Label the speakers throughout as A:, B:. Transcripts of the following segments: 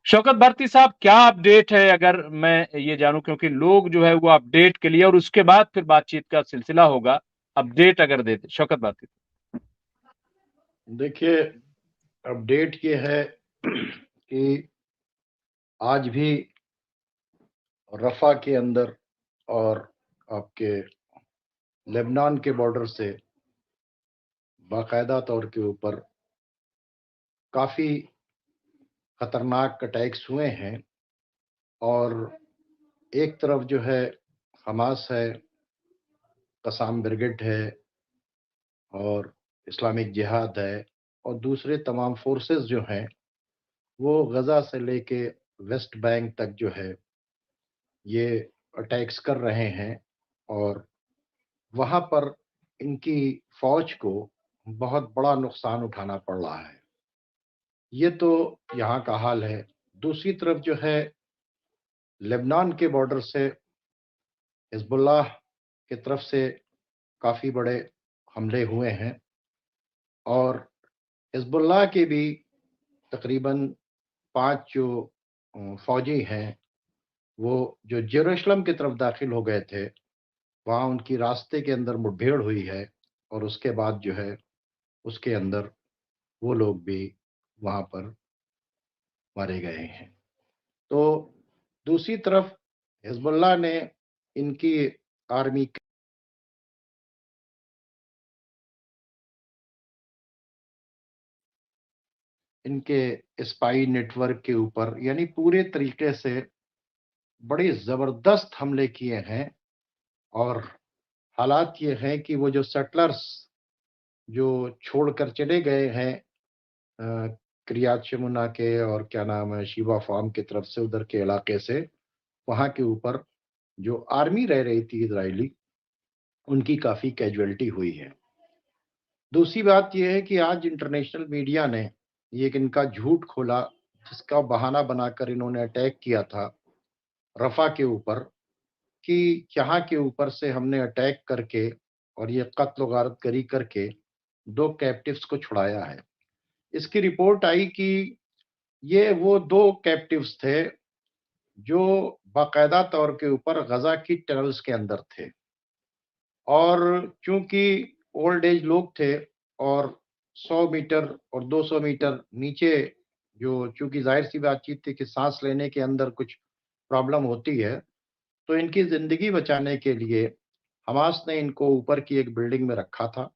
A: शौकत भारती साहब, क्या अपडेट है, अगर मैं ये जानूं, क्योंकि लोग जो है वो अपडेट के लिए, और उसके बाद फिर बातचीत का सिलसिला होगा। अपडेट अगर देते शौकत भारती।
B: देखिए, अपडेट ये है कि आज भी रफा के अंदर और आपके लेबनान के बॉर्डर से बाकायदा तौर के ऊपर काफ़ी खतरनाक अटैक्स हुए हैं। और एक तरफ जो है हमास है, कसाम ब्रिगेड है और इस्लामिक जिहाद है, और दूसरे तमाम फोर्सेस जो हैं वो गज़ा से लेके वेस्ट बैंक तक जो है ये अटैक्स कर रहे हैं। और वहाँ पर इनकी फ़ौज को बहुत बड़ा नुकसान उठाना पड़ रहा है। ये तो यहाँ का हाल है। दूसरी तरफ जो है लेबनान के बॉर्डर से हिज़्बुल्लाह की तरफ से काफ़ी बड़े हमले हुए हैं, और हिज़्बुल्लाह के भी तकरीबन 5 जो फ़ौजी हैं, वो जो जेरूशलम की तरफ दाखिल हो गए थे, वहाँ उनकी रास्ते के अंदर मुठभेड़ हुई है, और उसके बाद जो है उसके अंदर वो लोग भी वहाँ पर मारे गए हैं। तो दूसरी तरफ हिज़्बुल्लाह ने इनकी आर्मी इनके स्पाई नेटवर्क के ऊपर यानी पूरे तरीके से बड़े ज़बरदस्त हमले किए हैं। और हालात ये हैं कि वो जो सेटलर्स जो छोड़कर चले गए हैं क्रियात शमुना के और क्या नाम है शिवा फार्म की तरफ से, उधर के इलाके से, वहाँ के ऊपर जो आर्मी रह रही थी इजरायली, उनकी काफ़ी कैजुअलिटी हुई है। दूसरी बात यह है कि आज इंटरनेशनल मीडिया ने ये एक इनका झूठ खोला, जिसका बहाना बनाकर इन्होंने अटैक किया था रफ़ा के ऊपर, कि यहाँ के ऊपर से हमने अटैक करके और ये कत्ल गारत गरी करके 2 कैप्टिव्स को छुड़ाया है। इसकी रिपोर्ट आई कि ये वो 2 कैप्टिव्स थे जो बाकायदा तौर के ऊपर गज़ा की टनल्स के अंदर थे। और चूँकि ओल्ड एज लोग थे और 100 मीटर और 200 मीटर नीचे, जो चूँकि ज़ाहिर-सी बातचीत थी कि साँस लेने के अंदर कुछ प्रॉब्लम होती है, तो इनकी ज़िंदगी बचाने के लिए हमास ने इनको ऊपर की एक बिल्डिंग में रखा था।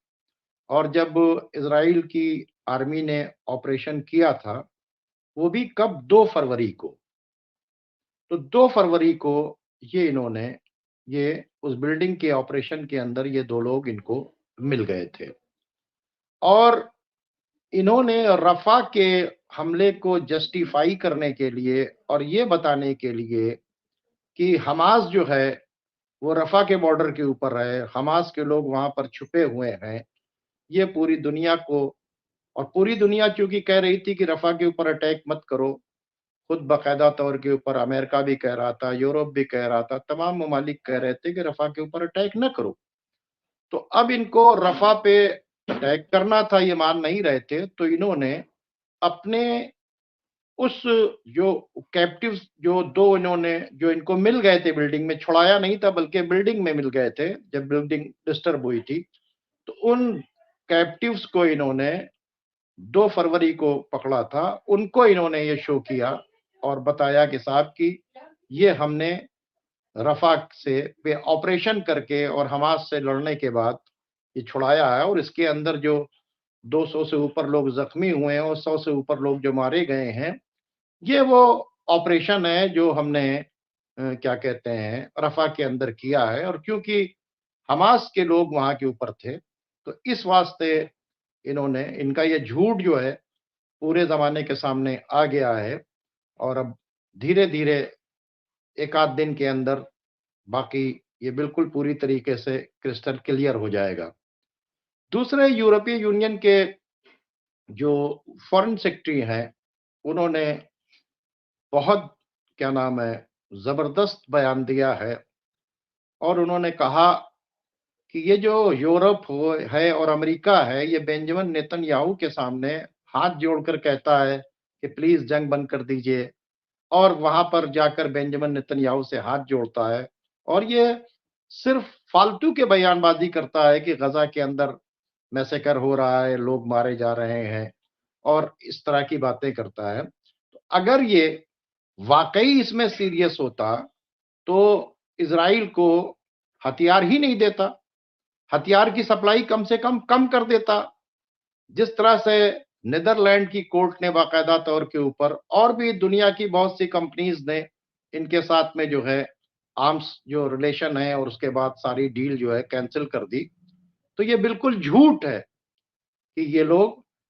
B: और जब इज़राइल की आर्मी ने ऑपरेशन किया था, वो भी कब 2 फरवरी को। तो 2 फरवरी को ये उस बिल्डिंग के ऑपरेशन के अंदर ये 2 लोग इनको मिल गए थे। और इन्होंने रफ़ा के हमले को जस्टिफ़ाई करने के लिए और ये बताने के लिए कि हमास जो है वो रफ़ा के बॉर्डर के ऊपर है, हमास के लोग वहाँ पर छुपे हुए हैं, ये पूरी दुनिया को, और पूरी दुनिया चूँकि कह रही थी कि रफ़ा के ऊपर अटैक मत करो, खुद बाकायदा तौर के ऊपर अमेरिका भी कह रहा था, यूरोप भी कह रहा था, तमाम ममालिक कह रहे थे कि रफ़ा के ऊपर अटैक न करो। तो अब इनको रफ़ा पे अटैक करना था, ये मान नहीं रहे थे, तो इन्होंने अपने उस जो कैप्टिव्स जो 2 इन्होंने जो इनको मिल गए थे बिल्डिंग में, छुड़ाया नहीं था बल्कि बिल्डिंग में मिल गए थे, जब बिल्डिंग डिस्टर्ब हुई थी, तो उन कैप्टिव्स को इन्होंने 2 फरवरी को पकड़ा था। उनको इन्होंने ये शो किया और बताया कि साहब कि ये हमने रफ़ा से पे ऑपरेशन करके और हमास से लड़ने के बाद ये छुड़ाया है, और इसके अंदर जो 200 से ऊपर लोग ज़ख्मी हुए हैं और 100 से ऊपर लोग जो मारे गए हैं, ये वो ऑपरेशन है जो हमने क्या कहते हैं रफ़ा के अंदर किया है। और क्योंकि हमास के लोग वहाँ के ऊपर थे, तो इस वास्ते इन्होंने इनका ये झूठ जो है पूरे ज़माने के सामने आ गया है। और अब धीरे-धीरे एक आध दिन के अंदर बाकी ये बिल्कुल पूरी तरीके से क्रिस्टल क्लियर हो जाएगा। दूसरे यूरोपीय यूनियन के जो फॉरेन सेक्रेटरी हैं, उन्होंने बहुत क्या नाम है ज़बरदस्त बयान दिया है, और उन्होंने कहा कि ये जो यूरोप हो है और अमेरिका है, ये बेंजामिन नेतन्याहू के सामने हाथ जोड़कर कहता है कि प्लीज़ जंग बंद कर दीजिए, और वहां पर जाकर बेंजामिन नेतन्याहू से हाथ जोड़ता है और ये सिर्फ फालतू के बयानबाजी करता है कि गजा के अंदर मैसेकर हो रहा है, लोग मारे जा रहे हैं और इस तरह की बातें करता है। तो अगर ये वाकई इसमें सीरियस होता तो इजराइल को हथियार ही नहीं देता, हथियार की सप्लाई कम से कम कर देता। जिस तरह से नीदरलैंड की कोर्ट ने बाकायदा तौर के ऊपर और भी दुनिया की बहुत सी कंपनीज ने इनके साथ में जो है आर्म्स जो रिलेशन है और उसके बाद सारी डील जो है कैंसिल कर दी। तो ये बिल्कुल झूठ है कि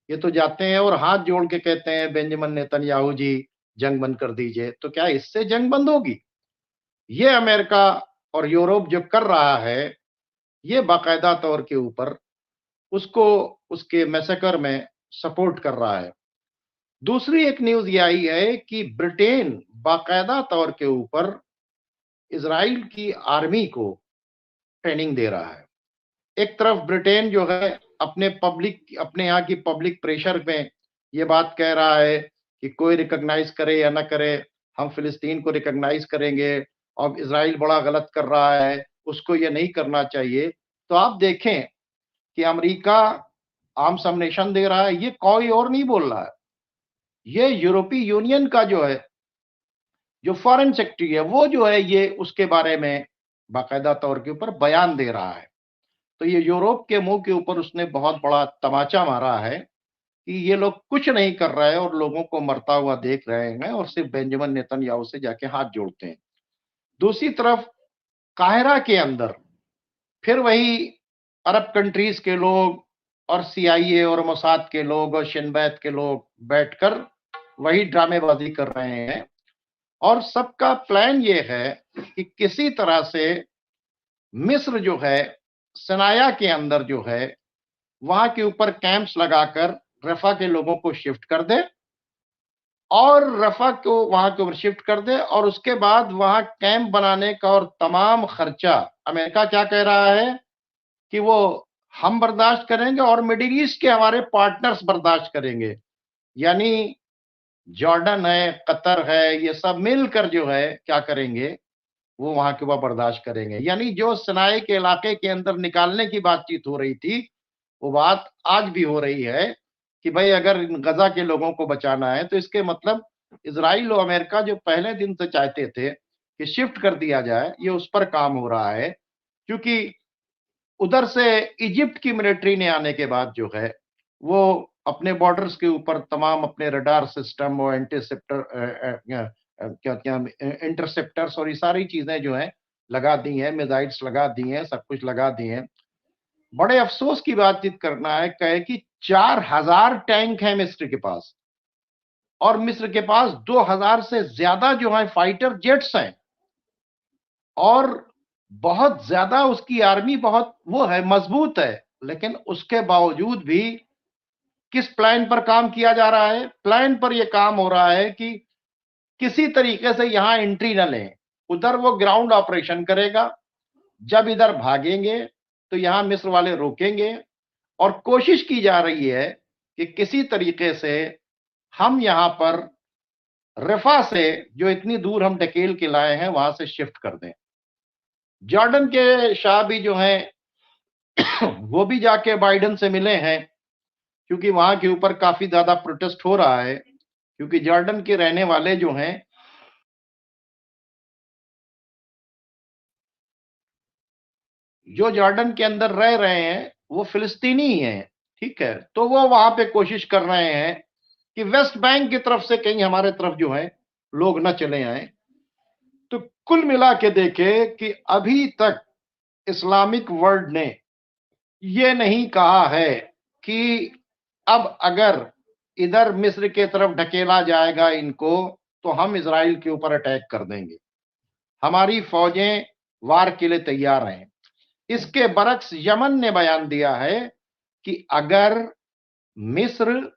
B: ये तो जाते हैं और हाथ जोड़ के कहते हैं बेंजामिन नेतन्याहू जी जंग बंद कर दीजिए। तो क्या इससे जंग बंद होगी? ये अमेरिका और यूरोप जो कर रहा है ये बाकायदा तौर के ऊपर उसको उसके मैसेकर में सपोर्ट कर रहा है। दूसरी एक न्यूज ये आई है कि ब्रिटेन बाकायदा तौर के ऊपर इजराइल की आर्मी को ट्रेनिंग दे रहा है। एक तरफ ब्रिटेन जो है अपने यहाँ की पब्लिक प्रेशर में ये बात कह रहा है कि कोई रिकॉग्नाइज करे या ना करे, हम फिलिस्तीन को रिकॉग्नाइज करेंगे और इजराइल बड़ा गलत कर रहा है, उसको ये नहीं करना चाहिए। तो आप देखें कि अमेरिका आर्म्स अम्मुनिशन दे रहा है, ये कोई और नहीं बोल रहा है, ये यूरोपीय यूनियन का जो है जो फॉरेन सेक्रेटरी है वो जो है ये उसके बारे में बाकायदा तौर के ऊपर बयान दे रहा है। तो ये यूरोप के मुंह के ऊपर उसने बहुत बड़ा तमाचा मारा है कि ये लोग कुछ नहीं कर रहे हैं और लोगों को मरता हुआ देख रहे हैं और सिर्फ बेंजामिन नेतन्याहू से जाके हाथ जोड़ते हैं। दूसरी तरफ काहिरा के अंदर फिर वही अरब कंट्रीज के लोग और सीआईए और मोसाद के लोग और शिनबैत के लोग बैठकर वही ड्रामेबाजी कर रहे हैं और सबका प्लान ये है कि किसी तरह से मिस्र जो है सनाया के अंदर जो है वहां के ऊपर कैंप्स लगाकर रफा के लोगों को शिफ्ट कर दे और रफा को वहां के ऊपर शिफ्ट कर दे और उसके बाद वहां कैंप बनाने का और तमाम खर्चा अमेरिका क्या कह रहा है कि वो हम बर्दाश्त करेंगे और मिडिल ईस्ट के हमारे पार्टनर्स बर्दाश्त करेंगे। यानी जॉर्डन है, कतर है, ये सब मिलकर जो है क्या करेंगे, वो वहां के ऊपर बर्दाश्त करेंगे। यानी जो सनाए के इलाके के अंदर निकालने की बातचीत हो रही थी वो बात आज भी हो रही है कि भाई अगर गजा के लोगों को बचाना है तो इसके मतलब इजराइल और अमेरिका जो पहले दिन से चाहते थे कि शिफ्ट कर दिया जाए, ये उस पर काम हो रहा है। क्योंकि उधर से इजिप्ट की मिलिट्री ने आने के बाद जो है वो अपने बॉर्डर्स के ऊपर तमाम अपने रडार सिस्टम और क्या क्या इंटरसेप्टर्स और ये सारी चीजें जो है लगा दी हैं, मिसाइल्स लगा दी हैं, सब कुछ लगा दिए हैं। बड़े अफसोस की बातचीत करना है, कहे कि 4000 टैंक है मिस्र के पास और मिस्र के पास 2000 से ज्यादा जो है फाइटर जेट्स हैं और बहुत ज्यादा उसकी आर्मी बहुत वो है, मजबूत है। लेकिन उसके बावजूद भी किस प्लान पर काम किया जा रहा है? प्लान पर यह काम हो रहा है कि किसी तरीके से यहां एंट्री न लें, उधर वो ग्राउंड ऑपरेशन करेगा, जब इधर भागेंगे तो यहां मिस्र वाले रोकेंगे और कोशिश की जा रही है कि किसी तरीके से हम यहां पर रफा से जो इतनी दूर हम ढकेल के लाए हैं वहां से शिफ्ट कर दें। जॉर्डन के शाह भी जो हैं वो भी जाके बाइडेन से मिले हैं क्योंकि वहां के ऊपर काफी ज्यादा प्रोटेस्ट हो रहा है, क्योंकि जॉर्डन के रहने वाले जो हैं जो जॉर्डन के अंदर रह रहे हैं वो फिलिस्तीनी ही हैं, ठीक है। तो वो वहां पे कोशिश कर रहे हैं कि वेस्ट बैंक की तरफ से कहीं हमारे तरफ जो है लोग न चले आए। तो कुल मिला के देखे कि अभी तक इस्लामिक वर्ल्ड ने ये नहीं कहा है कि अब अगर इधर मिस्र के तरफ ढकेला जाएगा इनको तो हम इजराइल के ऊपर अटैक कर देंगे, हमारी फौजें वार के लिए तैयार हैं। इसके बरक्स यमन ने बयान दिया है कि अगर मिस्र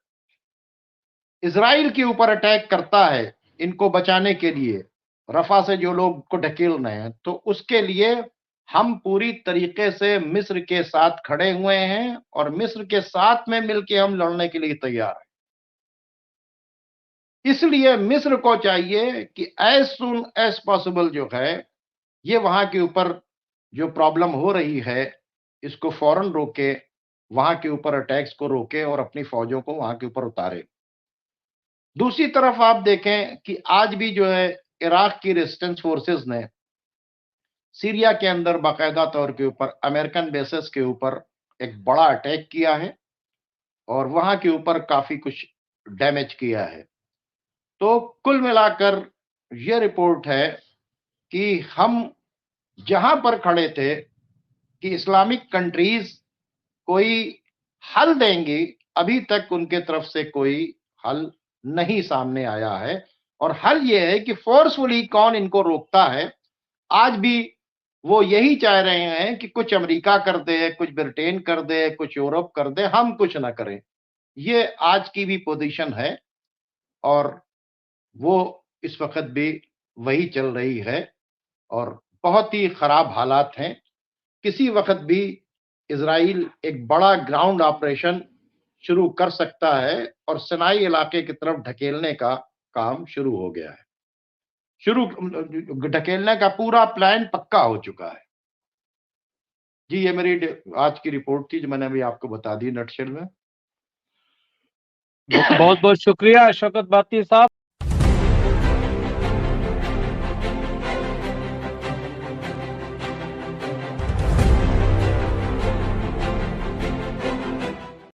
B: इजराइल के ऊपर अटैक करता है इनको बचाने के लिए, रफा से जो लोग को ढकेल रहे हैं, तो उसके लिए हम पूरी तरीके से मिस्र के साथ खड़े हुए हैं और मिस्र के साथ में मिलकर हम लड़ने के लिए तैयार हैं। इसलिए मिस्र को चाहिए कि एज सुन एज पॉसिबल जो है ये वहां के ऊपर जो प्रॉब्लम हो रही है इसको फौरन रोके, वहां के ऊपर अटैक्स को रोके और अपनी फौजों को वहां के ऊपर उतारे। दूसरी तरफ आप देखें कि आज भी जो है इराक की रेजिस्टेंस फोर्सेस ने सीरिया के अंदर बाकायदा तौर के ऊपर अमेरिकन बेसेस के ऊपर एक बड़ा अटैक किया है और वहां के ऊपर काफी कुछ डैमेज किया है। तो कुल मिलाकर यह रिपोर्ट है कि हम जहां पर खड़े थे कि इस्लामिक कंट्रीज कोई हल देंगी, अभी तक उनके तरफ से कोई हल नहीं सामने आया है। और हल यह है कि फोर्सफुली कौन इनको रोकता है। आज भी वो यही चाह रहे हैं कि कुछ अमेरिका कर दे, कुछ ब्रिटेन कर दे, कुछ यूरोप कर दे, हम कुछ ना करें। ये आज की भी पोजीशन है और वो इस वक्त भी वही चल रही है और बहुत ही खराब हालात हैं। किसी वक्त भी इजराइल एक बड़ा ग्राउंड ऑपरेशन शुरू कर सकता है और सिनाई इलाके की तरफ ढकेलने का काम शुरू हो गया है। शुरू ढकेलने का पूरा प्लान पक्का हो चुका है। जी, ये मेरी आज की रिपोर्ट थी जो मैंने अभी आपको बता दी नटशेल में।
A: बहुत बहुत शुक्रिया शौकत बाती साहब।